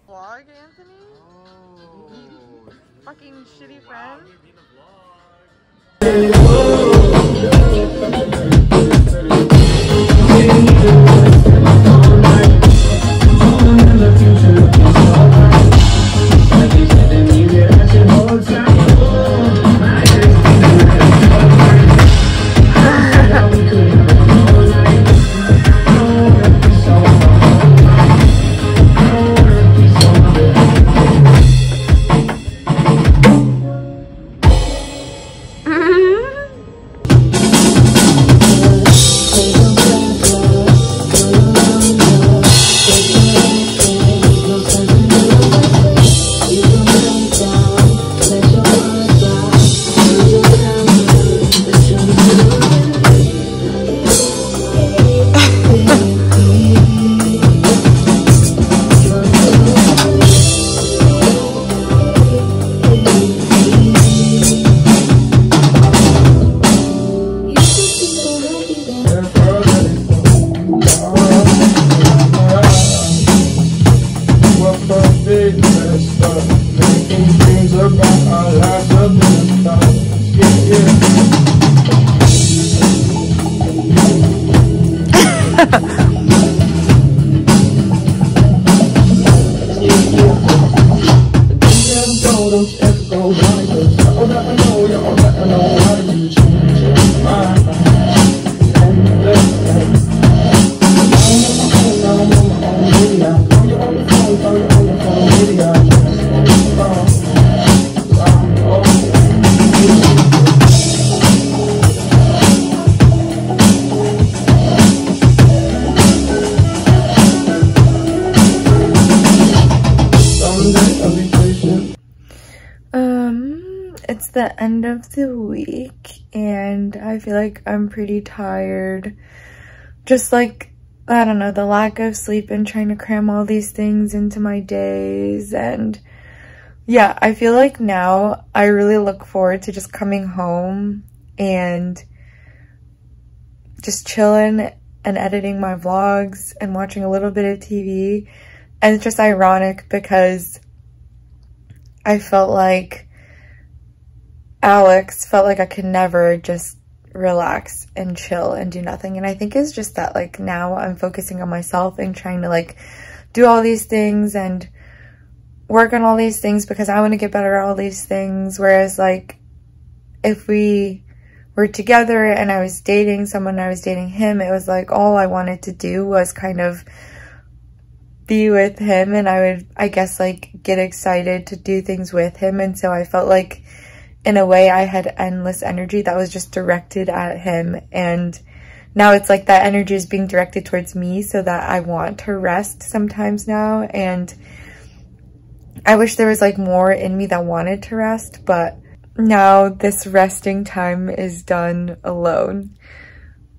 vlog, Anthony? Oh. Fucking shitty friend. It's the end of the week and I feel like I'm pretty tired. Just like, I don't know, the lack of sleep and trying to cram all these things into my days. And yeah, I feel like now I really look forward to just coming home and just chilling and editing my vlogs and watching a little bit of TV. And it's just ironic because I felt like Alex felt like I could never just relax and chill and do nothing. And I think it's just that like now I'm focusing on myself and trying to like do all these things and work on all these things because I want to get better at all these things. Whereas like if we were together and I was dating someone, I was dating him, it was like all I wanted to do was kind of be with him, and I would, I guess, like get excited to do things with him. And so I felt like in a way I had endless energy that was just directed at him, and now it's like that energy is being directed towards me so that I want to rest sometimes now. And I wish there was like more in me that wanted to rest, but now this resting time is done alone,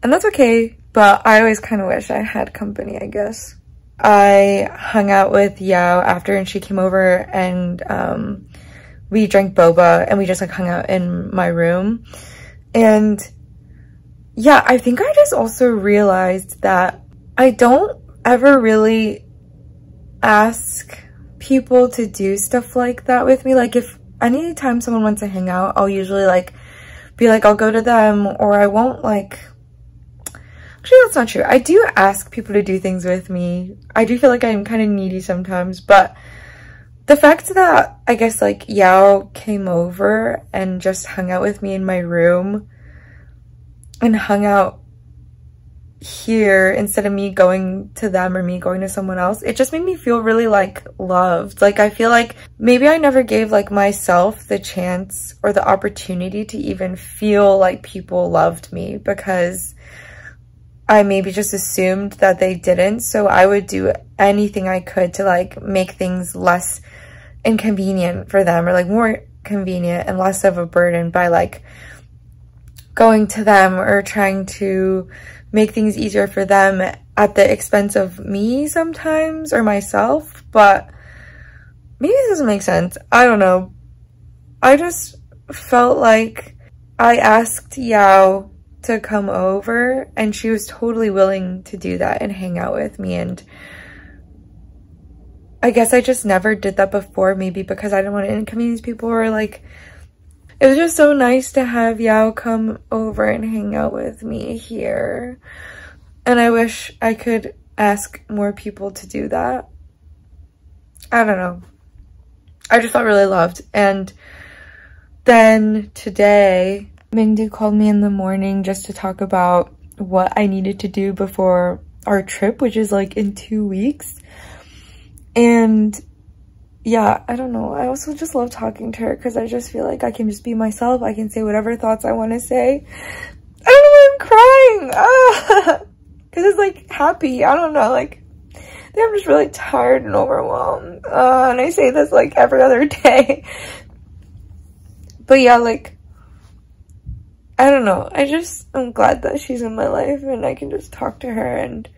and that's okay. But I always kind of wish I had company, I guess. I hung out with Yao after and she came over and we drank boba and we just like hung out in my room. And yeah, I think I just also realized that I don't ever really ask people to do stuff like that with me. Like if anytime someone wants to hang out, I'll usually like be like, I'll go to them, or I won't like, actually that's not true. I do ask people to do things with me. I do feel like I'm kind of needy sometimes, but the fact that I guess like Yao came over and just hung out with me in my room and hung out here instead of me going to them or me going to someone else, it just made me feel really like loved. Like I feel like maybe I never gave like myself the chance or the opportunity to even feel like people loved me, because I maybe just assumed that they didn't. So I would do anything I could to like make things less inconvenient for them, or like more convenient and less of a burden by like going to them or trying to make things easier for them at the expense of me sometimes, or myself. But maybe this doesn't make sense. I don't know. I just felt like I asked Yao to come over and she was totally willing to do that and hang out with me. And I guess I just never did that before, maybe because I didn't want to inconvenience people, or like, it was just so nice to have Yao come over and hang out with me here. And I wish I could ask more people to do that. I don't know. I just felt really loved. And then today, Mingdi called me in the morning just to talk about what I needed to do before our trip, which is like in 2 weeks. And yeah, I don't know. I also just love talking to her because I just feel like I can just be myself. I can say whatever thoughts I want to say. I don't know why I'm crying. Because it's like happy. I don't know. Like, I think I'm just really tired and overwhelmed. And I say this like every other day. But yeah, like, I don't know. I'm glad that she's in my life and I can just talk to her. And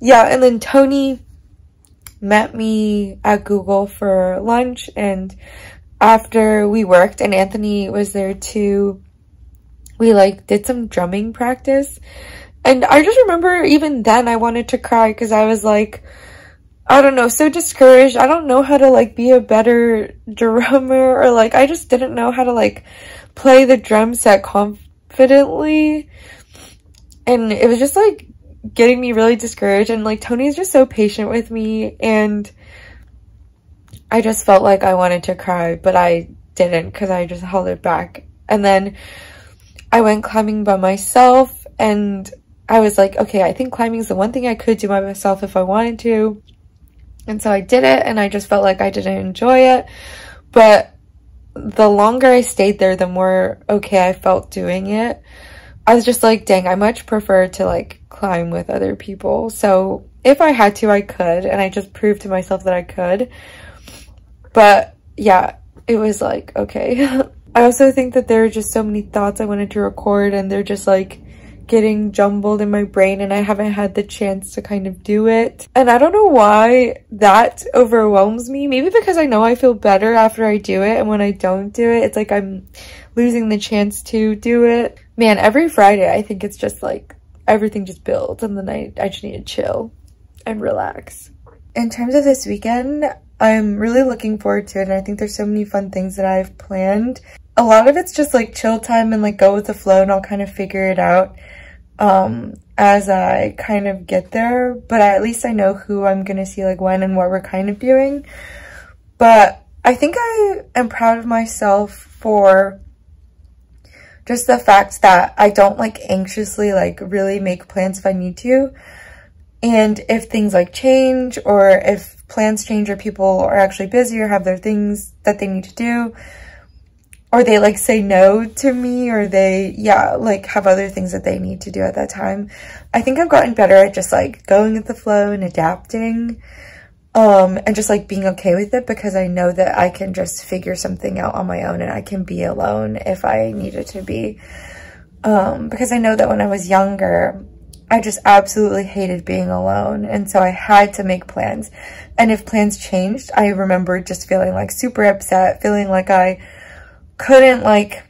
yeah, and then Tony met me at Google for lunch, and after we worked and Anthony was there too, we like did some drumming practice. And I just remember even then I wanted to cry because I was like, I don't know, so discouraged. I don't know how to like be a better drummer, or like I just didn't know how to like play the drum set confidently. And it was just like getting me really discouraged, and like Tony's just so patient with me, and I just felt like I wanted to cry, but I didn't because I just held it back. And then I went climbing by myself, and I was like, okay, I think climbing is the one thing I could do by myself if I wanted to. And so I did it, and I just felt like I didn't enjoy it. But the longer I stayed there, the more okay I felt doing it. I was just like, dang, I much prefer to like climb with other people. So if I had to, I could, and I just proved to myself that I could. But yeah, it was like, okay. I also think that there are just so many thoughts I wanted to record, and they're just like getting jumbled in my brain, and I haven't had the chance to kind of do it. And I don't know why that overwhelms me. Maybe because I know I feel better after I do it, and when I don't do it, it's like I'm losing the chance to do it. Man, every Friday I think it's just like everything just builds, and then I just need to chill and relax. In terms of this weekend, I'm really looking forward to it, and I think there's so many fun things that I've planned. A lot of it's just like chill time and like go with the flow, and I'll kind of figure it out as I kind of get there. But at least I know who I'm gonna see, like when and what we're kind of doing. But I think I am proud of myself for just the fact that I don't like anxiously like really make plans if I need to. And if things like change, or if plans change, or people are actually busy or have their things that they need to do, or they like say no to me, or they, yeah, like have other things that they need to do at that time. I think I've gotten better at just like going with the flow and adapting, and just like being okay with it, because I know that I can just figure something out on my own, and I can be alone if I needed to be. Because I know that when I was younger, I just absolutely hated being alone, and so I had to make plans. And if plans changed, I remember just feeling like super upset, feeling like I couldn't like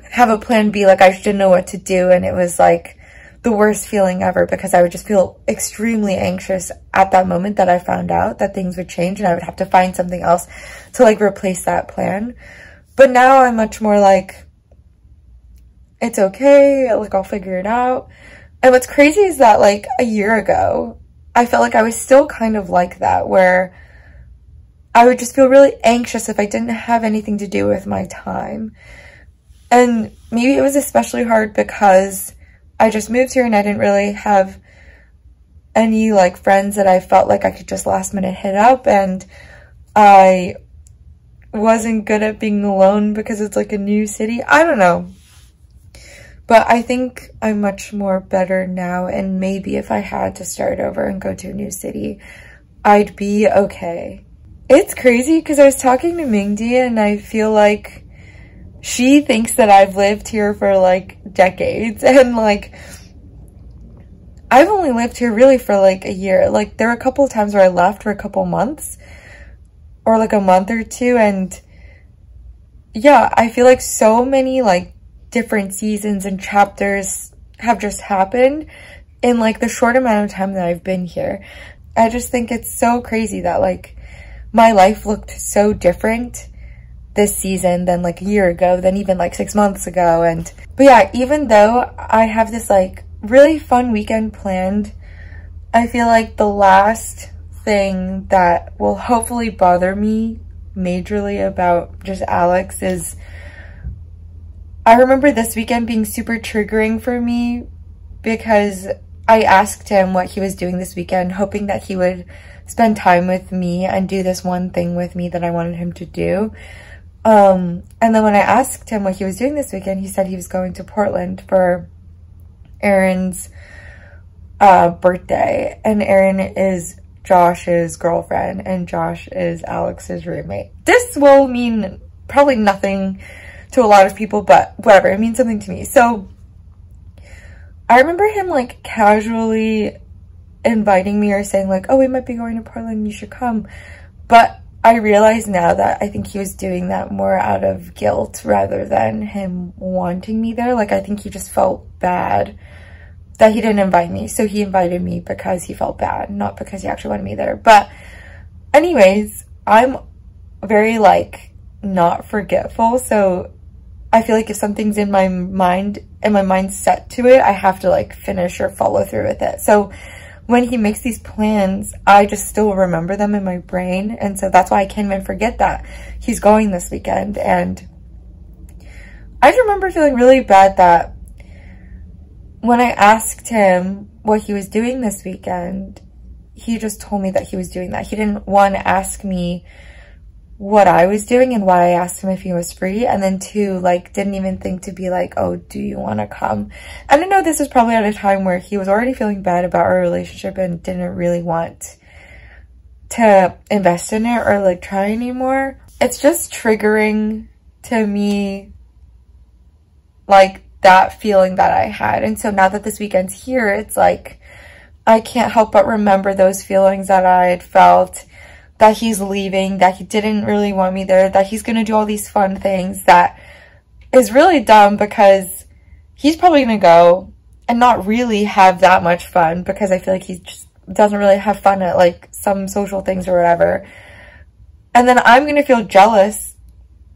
have a plan B, like I just didn't know what to do, and it was like the worst feeling ever, because I would just feel extremely anxious at that moment that I found out that things would change, and I would have to find something else to like replace that plan. But now I'm much more like, it's okay, like I'll figure it out. And what's crazy is that like a year ago, I felt like I was still kind of like that, where I would just feel really anxious if I didn't have anything to do with my time. And maybe it was especially hard because I just moved here and I didn't really have any like friends that I felt like I could just last minute hit up, and I wasn't good at being alone because it's like a new city. I don't know. But I think I'm much more better now, and maybe if I had to start over and go to a new city, I'd be okay. It's crazy because I was talking to Mingdi, and I feel like she thinks that I've lived here for like decades, and like I've only lived here really for like a year. Like there were a couple of times where I left for a couple months, or like a month or two, and yeah, I feel like so many like different seasons and chapters have just happened in like the short amount of time that I've been here. I just think it's so crazy that like my life looked so different this season than like a year ago, than even like 6 months ago. But yeah, even though I have this like really fun weekend planned, I feel like the last thing that will hopefully bother me majorly about just Alex is, I remember this weekend being super triggering for me because I asked him what he was doing this weekend, hoping that he would spend time with me and do this one thing with me that I wanted him to do. And then when I asked him what he was doing this weekend, he said he was going to Portland for Erin's birthday. And Erin is Josh's girlfriend and Josh is Alex's roommate. This will mean probably nothing to a lot of people, but whatever, it means something to me. So I remember him like casually inviting me or saying like, oh, we might be going to Portland, you should come. But I realize now that I think he was doing that more out of guilt rather than him wanting me there. Like, I think he just felt bad that he didn't invite me. So he invited me because he felt bad, not because he actually wanted me there. But anyways, I'm very like not forgetful. So I feel like if something's in my mind and my mind's set to it, I have to like finish or follow through with it. So when he makes these plans, I just still remember them in my brain. And so that's why I can't even forget that he's going this weekend. And I just remember feeling really bad that when I asked him what he was doing this weekend, he just told me that he was doing that. He didn't, one, ask me what I was doing and why I asked him if he was free. And then two, like, didn't even think to be like, oh, do you want to come? And I know this is probably at a time where he was already feeling bad about our relationship and didn't really want to invest in it or like try anymore. It's just triggering to me, like, that feeling that I had. And so now that this weekend's here, it's like I can't help but remember those feelings that I had felt, that he's leaving, that he didn't really want me there, that he's gonna do all these fun things. That is really dumb because he's probably gonna go and not really have that much fun, because I feel like he just doesn't really have fun at like some social things or whatever. And then I'm gonna feel jealous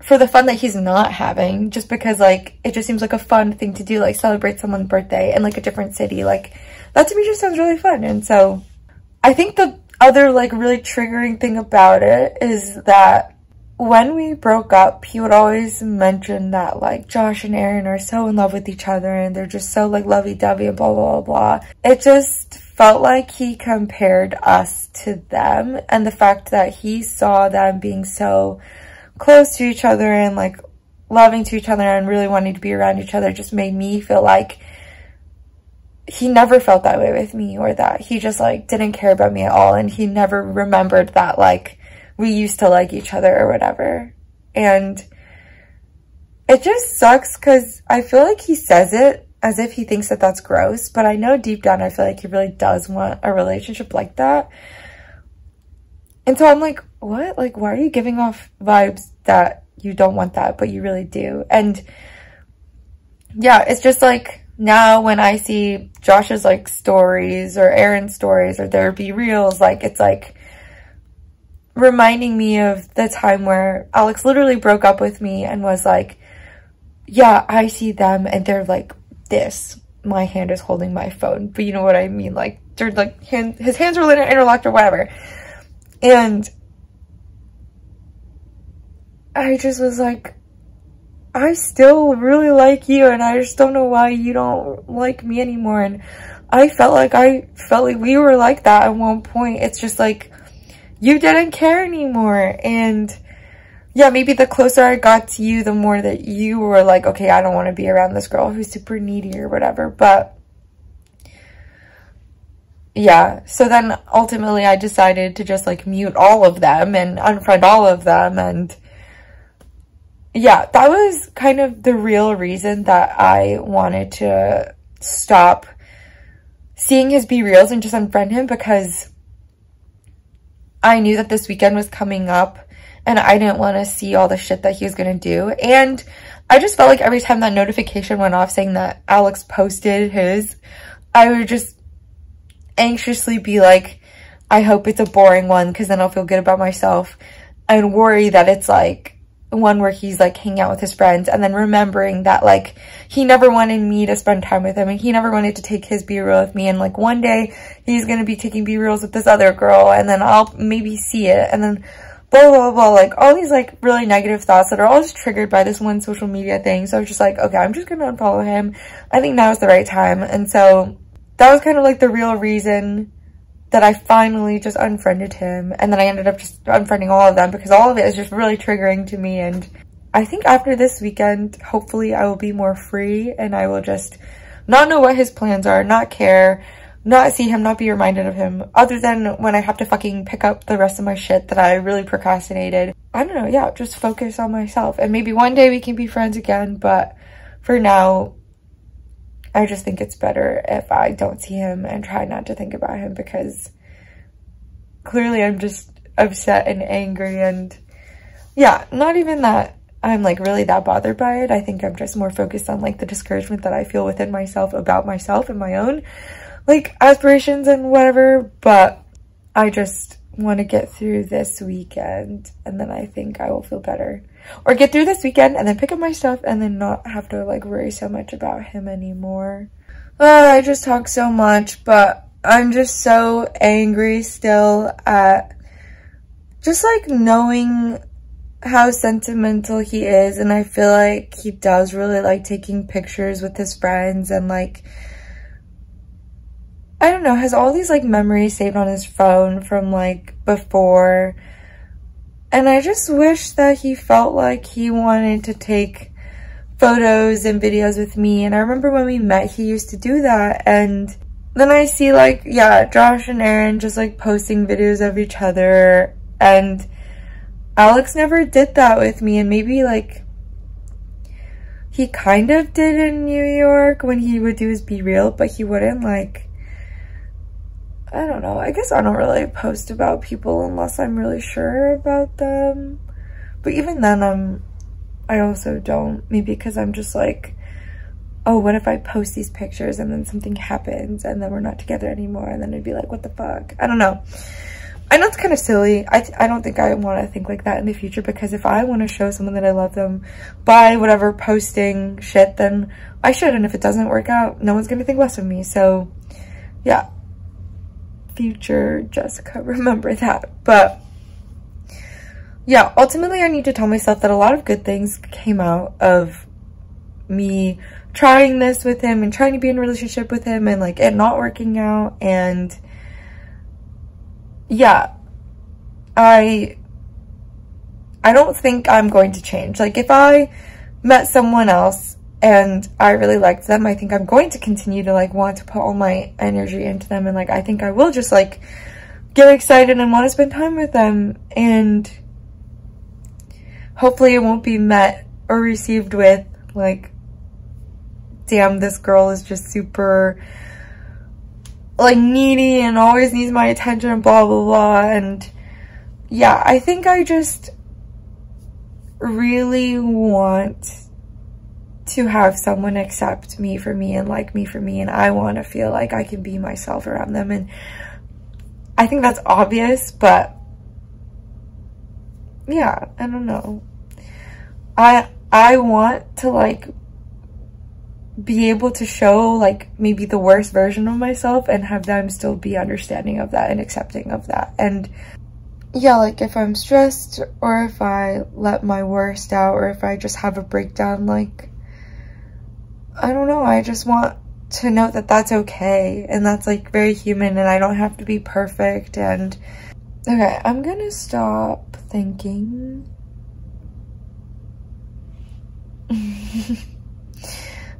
for the fun that he's not having, just because like it just seems like a fun thing to do, like celebrate someone's birthday in like a different city. Like, that to me just sounds really fun. And so I think the other like really triggering thing about it is that when we broke up, he would always mention that like Josh and Erin are so in love with each other and they're just so like lovey-dovey and blah, blah, blah, blah. It just felt like he compared us to them, and the fact that he saw them being so close to each other and like loving to each other and really wanting to be around each other just made me feel like he never felt that way with me, or that he just like didn't care about me at all, and he never remembered that like we used to like each other or whatever. And it just sucks because I feel like he says it as if he thinks that that's gross, but I know deep down I feel like he really does want a relationship like that. And so I'm like, what? Like, why are you giving off vibes that you don't want that, but you really do? And yeah, it's just like, now when I see Josh's like stories or Erin's stories or their Be Reals, like, it's like reminding me of the time where Alex literally broke up with me and was like, yeah, I see them and they're like this. My hand is holding my phone, but you know what I mean? Like, they're like, his hands are interlocked or whatever. And I just was like, I still really like you, and I just don't know why you don't like me anymore. And I felt like we were like that at one point. It's just like, you didn't care anymore. And yeah, maybe the closer I got to you, the more that you were like, okay, I don't want to be around this girl who's super needy or whatever. But yeah, so then ultimately I decided to just like mute all of them and unfriend all of them. And yeah, that was kind of the real reason that I wanted to stop seeing his Be Reals and just unfriend him, because I knew that this weekend was coming up and I didn't want to see all the shit that he was going to do. And I just felt like every time that notification went off saying that Alex posted his, I would just anxiously be like, I hope it's a boring one because then I'll feel good about myself, and worry that it's like one where he's like hanging out with his friends, and then remembering that like he never wanted me to spend time with him, and he never wanted to take his B-reel with me, and like one day he's gonna be taking B-reels with this other girl, and then I'll maybe see it, and then blah blah blah, like all these like really negative thoughts that are all just triggered by this one social media thing. So I was just like, okay, I'm just gonna unfollow him. I think now is the right time. And so that was kind of like the real reason that I finally just unfriended him, and then I ended up just unfriending all of them because all of it is just really triggering to me. And I think after this weekend, hopefully I will be more free, and I will just not know what his plans are, not care, not see him, not be reminded of him, other than when I have to fucking pick up the rest of my shit that I really procrastinated. I don't know, yeah, just focus on myself, and maybe one day we can be friends again, but for now, I just think it's better if I don't see him and try not to think about him, because clearly I'm just upset and angry, and yeah, not even that I'm like really that bothered by it. I think I'm just more focused on like the discouragement that I feel within myself about myself and my own like aspirations and whatever, but I just want to get through this weekend, and then I think I will feel better. Or get through this weekend and then pick up my stuff and then not have to like worry so much about him anymore. I just talk so much, but I'm just so angry still at just like knowing how sentimental he is, and I feel like he does really like taking pictures with his friends, and like I don't know, has all these like memories saved on his phone from like before. And I just wish that he felt like he wanted to take photos and videos with me. And I remember when we met, he used to do that. And then I see like, yeah, Josh and Aaron just like posting videos of each other. And Alex never did that with me. And maybe like he kind of did in New York when he would do his B-reel, but he wouldn't like, I don't know, I guess I don't really post about people unless I'm really sure about them. But even then, I also don't. Maybe because I'm just like, oh, what if I post these pictures and then something happens and then we're not together anymore, and then it'd be like, what the fuck? I don't know. I know it's kind of silly. I don't think I want to think like that in the future, because if I want to show someone that I love them by whatever posting shit, then I should. And if it doesn't work out, no one's going to think less of me. So, yeah. Future Jessica, remember that. But yeah, ultimately I need to tell myself that a lot of good things came out of me trying this with him and trying to be in a relationship with him, and like it not working out. And yeah, I don't think I'm going to change. Like if I met someone else and I really liked them, I think I'm going to continue to like want to put all my energy into them, and like I think I will just like get excited and want to spend time with them, and hopefully it won't be met or received with like, damn, this girl is just super like needy and always needs my attention and blah blah blah. And yeah, I think I just really want to have someone accept me for me and like me for me, and I want to feel like I can be myself around them. And I think that's obvious, but yeah, I don't know. I want to like be able to show like maybe the worst version of myself and have them still be understanding of that and accepting of that. And yeah, like if I'm stressed, or if I let my worst out, or if I just have a breakdown, like I don't know, I just want to know that that's okay, and that's like very human, and I don't have to be perfect. And okay, I'm gonna stop thinking.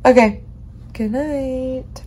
Okay, good night.